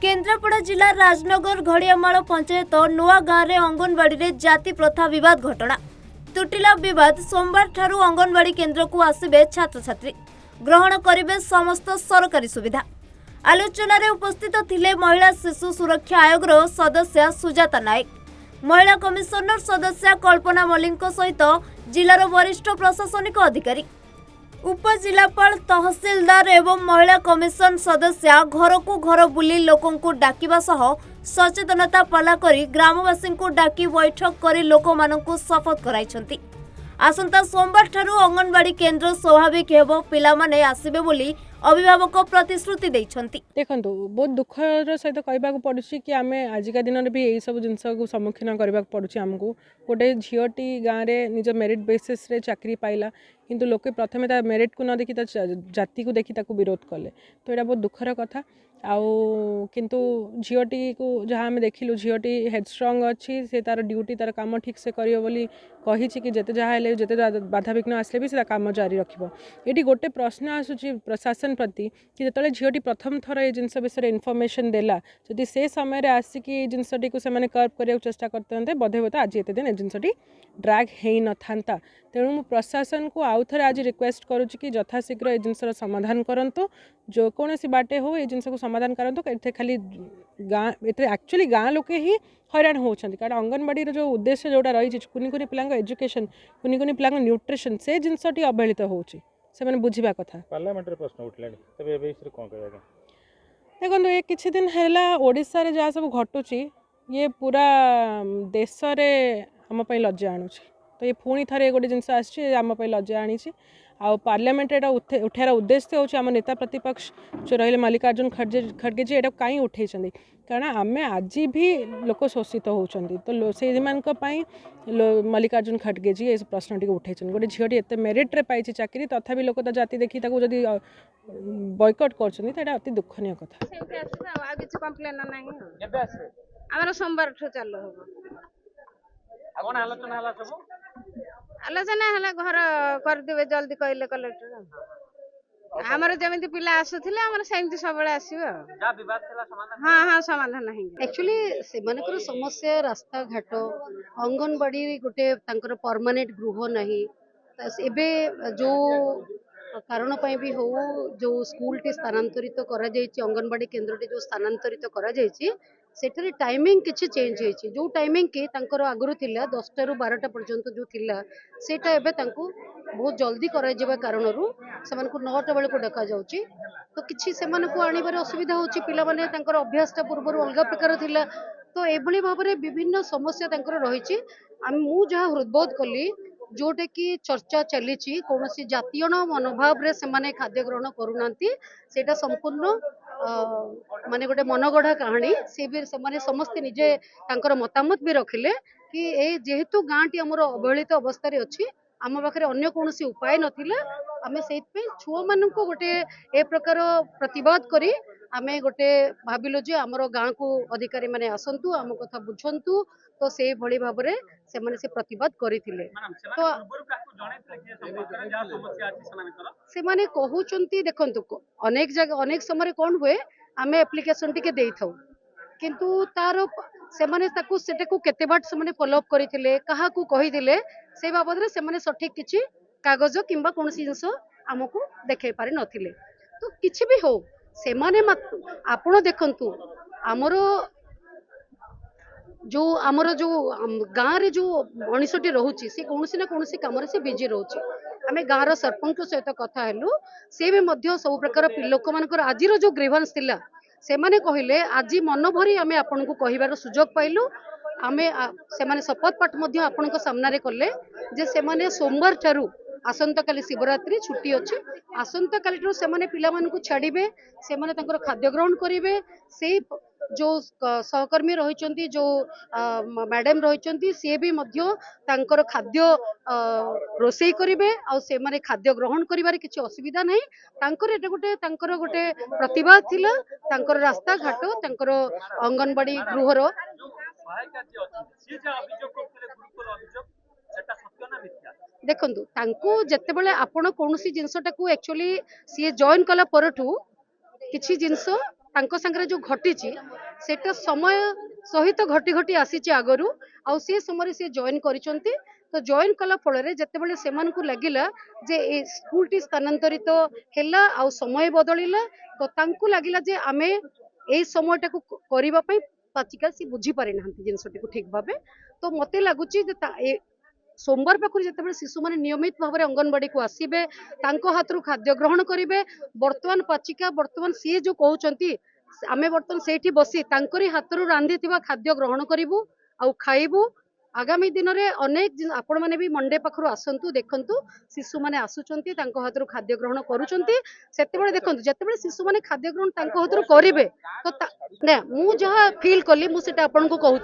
केन्द्रापड़ा जिला राजनगर घड़ियामाल पंचायत नुआ गाँव में अंगनवाड़ी रे जाति प्रथा विवाद घटना तुटिला विवाद सोमवार ठारू अंगनवाड़ी केन्द्र को आसबे छात्र छात्री ग्रहण करेंगे समस्त सरकारी सुविधा। आलोचना रे उपस्थित थिले महिला शिशु सुरक्षा आयोग सदस्य सुजाता नायक, महिला कमिशनर सदस्य कल्पना मल्लिक सहित जिलार वरिष्ठ प्रशासनिक अधिकारी, उपजिलापाल, तहसीलदार एवं महिला कमिशन सदस्य घर को घर बुली लोकों को डाकिबा सह सचेतनता पाला करी ग्रामवासी को डाकी बैठक करी लोक मानकु शपथ कराइछंती। आसंता सोमवार ठारू अंगनवाड़ी केन्द्र स्वाभाविक हेबो, पिला माने आसीबे बोली अभिभावक प्रतिश्रुति दैछंती। देखंतु बहुत दुखर सहित कहबा को पड़ुछि कि आमे आजिका दिन रे भी एई सब जिंस को सम्मुखीन करबा को पड़ुछि। हमकु गोटे झियोटी गाँव रे निज मेरिट बेसिस रे चाकरी पाइला किंतु लोके प्रथमे ता मेरिट को न देखि ता जाति को देखि ताकू विरोध कले, तो एटा बहुत दुखर कथा। आउ किंतु झियोटी को जहाँ आम देखिलु झियोटी हेडस्ट्रंग अच्छी, से तार ड्यूटी तार काम ठीक से करियो बोली कहिछि कि जेते जहाँ हेले जेते बाधा विघ्न आसले भी से काम जारी रखिबो। एटी गोटे प्रश्न आसुछि प्रशासन प्रति कि जेतले झियोटी प्रथम थर ए जिंस विषय इनफॉरमेशन देला, जदि से समय रे आसिकी जिंसटी को सेमाने कर्व करिया चेष्टा करते बोधे होता आज एते दिन ए जिंसटी ड्रैग हेई न थांता। तेणु मु प्रशासन को आउ थरे आज रिक्वेस्ट करूछि कि यथाशीघ्र ए जिंसर समाधान करंतु, जो कोनोसी बाटे हो ए जिंस को समाधान करंतु। एते खाली गाँ एते एक्चुअली गाँ लोके ही हैरान होछंती, कारण अंगनवाड़ी जो उद्देश्य जोटा रही कुनी कुनी पिलांग एजुकेशन, कुनी कुनी पिलांग न्यूट्रिशन, से जिंसटी अवहेलित होछि, से माने बुझिबा कथा। पार्लियामेंट रे प्रश्न उठलानी, तबे ए विषय कोन कहबा? देखो ये किछि दिन हैला ओडिसा रे जा सब घटुची, ये पूरा देश रे हम पई लज्जा आणुची। तो ये पुणी थे गोटे जिनस आम लज्जा आनी। आ पार्लियामेंट एटा उठार उद्देश्य होछि आम नेता प्रतिपक्ष जो रहिले मल्लिकार्जुन खड़गे जी एटा कहीं उठे, कारण आम आज भी लोक शोषित होती, तो से मल्लिकार्जुन खड़गे जी ये प्रश्न टी उठे। गोटे झीटी एत मेरिट रे पाई चाकरी तथापि लोक जाति देखी जदि बॉयकट कर अति दुखनीय कथा। आलोचना हला घर कर देबे जल्दी कहले कलेक्टर हमर जेमिति पिला आसुथिले हमर सेमिति सबले आसीबो जा विवाद थला समाधान। हां हां समाधान नाही। एक्चुअली से मानकर समस्या रास्ता घाट अंगनवाड़ी गोटे तांकर परमानेंट गृह नाही, एबे जो कारण भी हो जो स्कूल टी स्थानांतरित करा जायछि, अंगनवाड़ी केन्द्र टी जो स्थानांतरित करा जायछि सेठरे टाइमिंग किछि चेंज होइछि। जो टाइमिंग के तांकर आगरु थिला 10टा रु 12टा पर्यंत जो थिला सेटा एबे तांको बहुत जल्दी करा जेबा कारणरू सेमान को 9टा बेले को डका जाउछि, तो किछि सेमान को आनिबार असुविधा होछि। पिला माने तांकर अभ्यासटा पूर्वरु अलगा प्रकार थिला, तो एभली भाबरे विभिन्न समस्या तांकर रहिछि। मु जहा हृदबोध कली जोटा कि चर्चा चली कौन जातीय मनोभाव रे से माने खाद्य ग्रहण करूनांती, सेटा संपूर्ण माने गोटे मनगढ़ा कहानी। से भी से माने समस्त निजे तांकर मतामत भी रखिले कि ए जेहेतु गाँटी आमर अवहेलित अवस्था रे अछि, आम पाखे अन्य कौन उपाय नथिला, आमे सेइतपे छुआ माननको गोटे ए प्रकार प्रतिवाद करी आमे गोटे भाबिलो जे हमरो गाँ को अधिकारी माने आसंतु आम कथा बुझंतु, तो से भली भाबरे से माने से प्रतिवाद करिथिले। तो से माने कहउचंती देखंतु अनेक जगह अनेक समय कोन हुए आमे एप्लिकेशन टिके देई थाउ, किंतु तार से माने ताकू सेटाकू केते बाट से माने फॉलो अप करिथिले, काहा को कहिथिले से बाबद रे से माने सठिक किछि कागज किंबा कोनसी जिंस हमकू देखाई पारि नथिले। तो किछि भी हो से माने आपण देखंतु आमर जो गाँव रे जो मनीषटी रोचे से कौन ना कौन कम से बिजी रोचे। आम गाँव सरपंच सहित कथा हेलु, से भी मध्य सब प्रकार लोक मान आज जो ग्रीवांस थिला से माने कहले आज मन भरी आम आपन को कहिबार सुजोग पाइलु। आमे से माने शपथ पाठ मध्य आपन को सामना रे कले जे से माने सोमवार ठारू आसंता काली शिवरात्रि छुट्टी अच्छे, आसंता काली ठारू से माने पिला मान को छाड़िबे, से माने तांकर खाद्य ग्रहण करिवे। से जो सहकर्मी रही जो मैडम रही सी भी मध्य तांकर खाद्य रोषे करेंगे आ से माने खाद्य ग्रहण करिवारे किछि असुविधा नहीं। तांकर एटा गोटे प्रतिभा थिला, तांकर रास्ता घाट तांकर अंगनवाड़ी गृहर देखंतु तांको जेतेबेले आपण कोनोसी जिंसटा को एक्चुअली सी जॉइन कला परठू किछि जिंस तांको संगरे जो घटिची सेटा समय सहित घटी घटी आसीची आगरू आउ से समय से जॉइन करिसंती तो जॉइन कला फल जिते बड़े से लगिला जे ए स्कूल टी स्थानांतरित हैला आउ समय बदलिला तो तांको लागिला जे आमे ए समयटा को करिबा पई पाचिका सी बुझी पारि नांती जिनसटी को ठीक भाबे तो मते लागुची जे सोमवार पाखु जिते शिशु मैंने नियमित भाव में अंगनवाड़ी को आसबे हाथ खाद्य ग्रहण करेंगे बर्तमान पाचिका बर्तमान सी जो कहते आमे बर्तमान से बसी हाथ रांधि खाद्य ग्रहण करूँ आउ खाइबू आगामी दिन में अनेक आपण मैंने भी मंडे पाखु आसतु देखु शिशु मैंने आसुंच हाथ खाद्य ग्रहण करुँचे देखो जिते शिशु मैंने खाद्य ग्रहण हाथ करेंगे तो ना मु जहाँ फिल कली मुझे आपन को कहूँ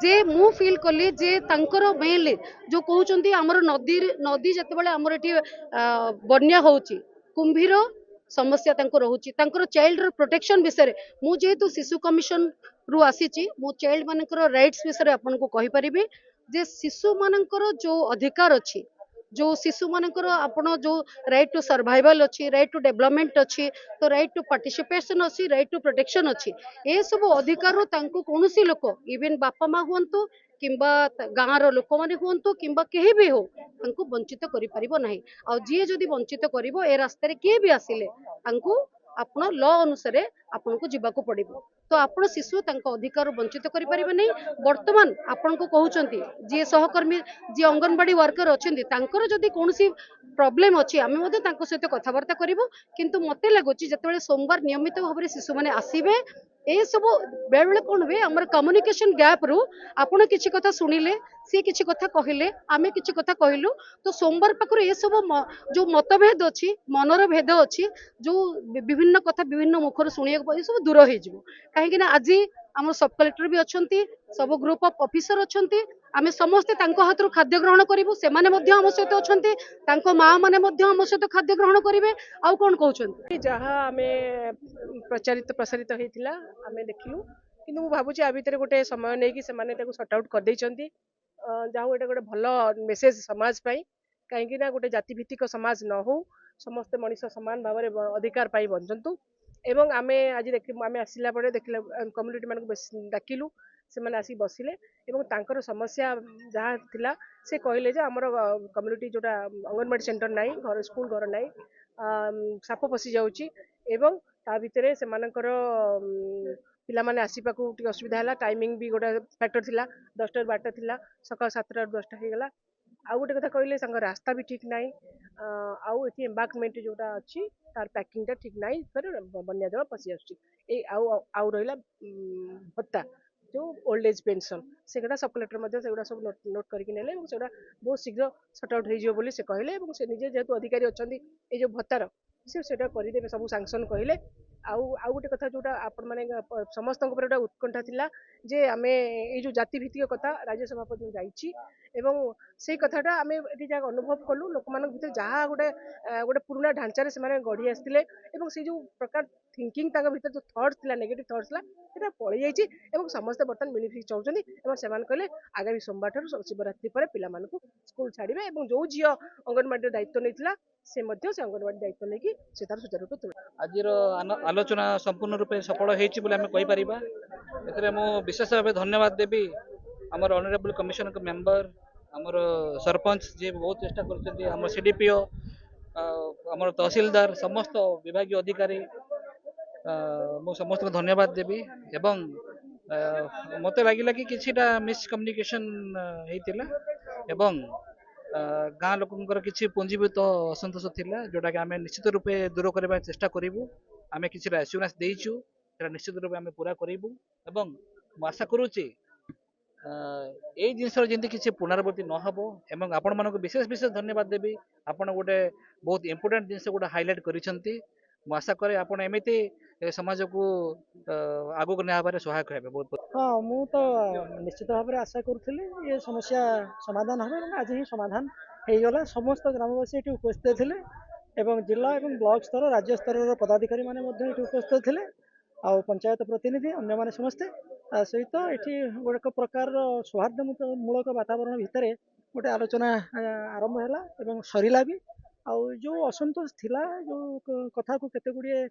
जे मु फिल कली जे तांकर मेनली जो कहते आमर नदी नदी जिते आमर ये बन्या होची कुंभीर समस्या रोचे चाइल्ड प्रोटेक्शन विषय मु जेहेतु शिशु कमिशन रु आसी मु चाइल्ड मानकर राइट्स विषय आपन को कहि परिबे जे शिशु मानकर जो अधिकार अच्छी जो शिशु मानकर आपण जो राइट टू सर्वाइवल अच्छी राइट टू डेवलपमेंट अच्छी तो राइट टू पार्टिसिपेशन अच्छी राइट टू प्रोटेक्शन अच्छी ए सब अधिकार कौन लोक इवेन बापा माँ हुंतु किंबा गाँव लोक मैंने हुंतु किंबा कहीं भी हो वंचित कर जी जदि वंचित कर ए रास्तार किए भी आसिले आपण लॉ अनुसार आपन को जीवा पड़ो तो आपण शिशु अधिकार वंचित करें नहीं वर्तमान आपण को कहते जी सहकर्मी जी अंगनवाड़ी वर्कर अच्छा जदि कौन प्रॉब्लम अच्छी आम सहित कथबार्ता करूँ किंतु मत लगुच जो सोमवार नियमित भाव में शिशु मैंने आसबे ए सब बेले बेले कौन हुए आम कम्युनिकेशन गैप रु आपण किसी कथा शुणिले सी किसी कथा कहले आमे किसी कथा कहलु तो सोमवार पाखर ये सब जो मतभेद अच्छी मनर भेद अच्छी जो विभिन्न कथा विभिन्न मुखर शुणा सब दूर हो कहीं आज आम सब कलेक्टर भी अच्छा सब ग्रुप ऑफ ऑफिसर अच्छा आम समस्ते हाथ खाद्य ग्रहण करूँ से आम सहित अच्छा माँ मैंने आम सहित खाद्य ग्रहण करेंगे आउ कौन कहते जहाँ आम प्रचारित प्रसारित होता आम देखलु कि भावुँ आ भितर गोटे समय नहीं कि सर्ट आउट कर जहाँ गोटे गोटे भल मेसेज समाज कहीं गोटे जातिभित्तिक समाज न हो समस्त मनीष सामान भाव में अधिकार पाई बंचतु एवं आमे आज आमे आसिला परे देखिला कम्युनिटी मानक डाकिलु से माने आसी बसिले एवं तांकर समस्या जहाँ थिला से कहले जे हमर कम्युनिटी जोटा अंगनवाड़ी सेंटर नाई घर स्कूल घर नाई साप पशि जाउची एवं ता भितरे से मानकर पिला माने आसीपा को टी असुविधा है टाइमिंग भी गोटा फैक्टर थिला 10टा 12टा थिला सकाळ 7टा 10टा हो गला आउ गोटे कथा कहले रास्ता भी ठीक नाई आउ एटी एम्बार्कमेंट जोटा अच्छी तार पैकिंगटा ठीक नाई फिर बन्या जल पशि आउची आउ रहिला भत्ता जो ओल्ड एज पेंशन से सब कलेक्टर से सब नोट करके नेले से बहुत शीघ्र सर्ट आउट हो बोली से कहले से निजे जेहेतु अधिकारी अच्छा ये जो भत्तार से करदे सब सांक्शन कहले आउ गोटे कथा जोटा आपण माने समस्त गोटे उत्कंठा थिला जे आमे ये जो जातिभित्तिक कथा राज्य सभापति जाइछि एवं से कथाटा आमे एटी जा अनुभव कलु लोक मानक भितर जहाँ गोटे गोटे पुराना ढांचारे से माने गढ़ी आसथिले एवं से जो प्रकार थिंकिंग तांका भितर जो थॉट्स थिला नेगेटिव थॉट्स थिला सेटा पळि जाइछि एवं समस्त बर्तमान मिलिफि चाउछन्ती एवं सेमान कहले आगामी सोमवार ठारू शिवरात्रि पर पिला मानकु स्कूल छाड़िबे एवं जो झियो अंगनवाड़ी दायित्व नैथिला से अंगनवाड़ी दायित्व नहीं से तार सुचारू रूपे तुले आज आलोचना संपूर्ण रूपे सफल होइछि बोले आमे कहि परिबा एतरे मो विशेष भाव धन्यवाद देबी हमर ऑनरेबल कमिशन के मेंबर हमर सरपंच जे बहुत चेष्टा करछन्ती हमर सीडीपीओ हमर तहसीलदार समस्त विभागीय अधिकारी मो समस्त को धन्यवाद देबी एवं मते लागिला कि किछिटा मिसकम्युनिकेशन हेतिला एवं गाँ लोकंकर किछि पुंजीभूत असंतोष थिला जोटा कि आमे निश्चित रूपे दूर करबा चेष्टा करिवु आमे किछि एश्योरेंस देइछु सेटा निश्चित रूपे आमे पूरा करिवु एवं मु आशा करूछि ए जिनसर जेंति किछि पुनरावृत्ति न हबो एवं आपण मानको विशेष विशेष धन्यवाद देबी आपण गोटे बहुत इंपोर्टेंट जिनस गोटे हाइलाइट करिसंती मु आशा करे आपण एमिति समाज को आगो को नेबारे सहायक हेबे बहुत बहुत हाँ मु तो निश्चित भाव में आशा करुली ये समस्या समाधान हम आज ही समाधान हो गला समस्त ग्रामवासी ये उपस्थित थे एवं जिला और ब्लॉक स्तर राज्य स्तर पदाधिकारी माने उपस्थित थे आ पंचायत प्रतिनिधि अन्य माने समस्ते सहित ये गोटे प्रकार सौहार्दमूलक वातावरण भितर गोटे आलोचना आरंभ है सरला भी जो असंतोष थिला जो कथा को केते गुड़िए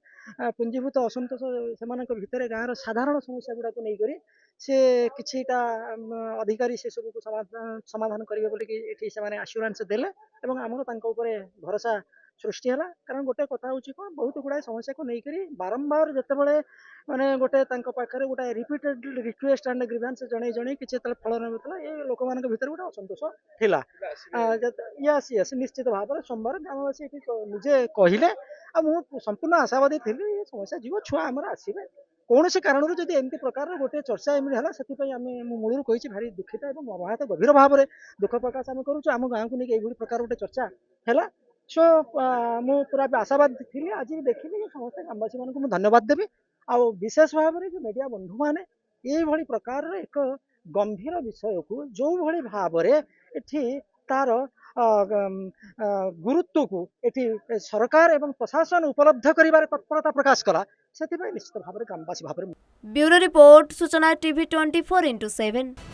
पुंजीभूत असंतोष से भितर गाँव साधारण समस्या गुड़ा को लेकर से किछिटा अधिकारी से सब को समाधान करेंगे बोलिकी से आश्योरेंस देले एवं आमर तांको उपरे भरोसा सृष्टि है कारण गोटे कथा हूँ कौन बहुत गुड़ाए समस्या को लेकर बारंबार जितेबाला माने गोटे पाखे गोटे रिपीटेड रिक्वेस्ट एंड ग्रीवेंस जन जन कि फल नौला ये लोक मान भर गोटे असंतोष थिला यस यस निश्चित भाव में सोमवार ग्रामवासी निजे कहले संपूर्ण आशावादी थी ये समस्या जीव छुआ आमर आसवे कौन से कारण जब एमती प्रकार गोटे चर्चा एमती है से मूलर कही भारी दुखित और मर्माहत गभीर भाव में दुख प्रकाश आम करुँ आम गाँव को लेकिन प्रकार गोटे चर्चा है सो मु पूरा आशावाद थी आज भी देखिली समस्त ग्रामवासी मानक धन्यवाद देवी आ विशेष भाव में जो मीडिया बंधु मैंने ये प्रकार एक गंभीर विषय को जो भली भाव में तार गुरुत्व को एटी सरकार एवं प्रशासन उपलब्ध करिबार तत्परता प्रकाश कला से निश्चित भाव में ग्रामवासी भाव में ब्यूरो रिपोर्ट सूचना टीवी 24x7।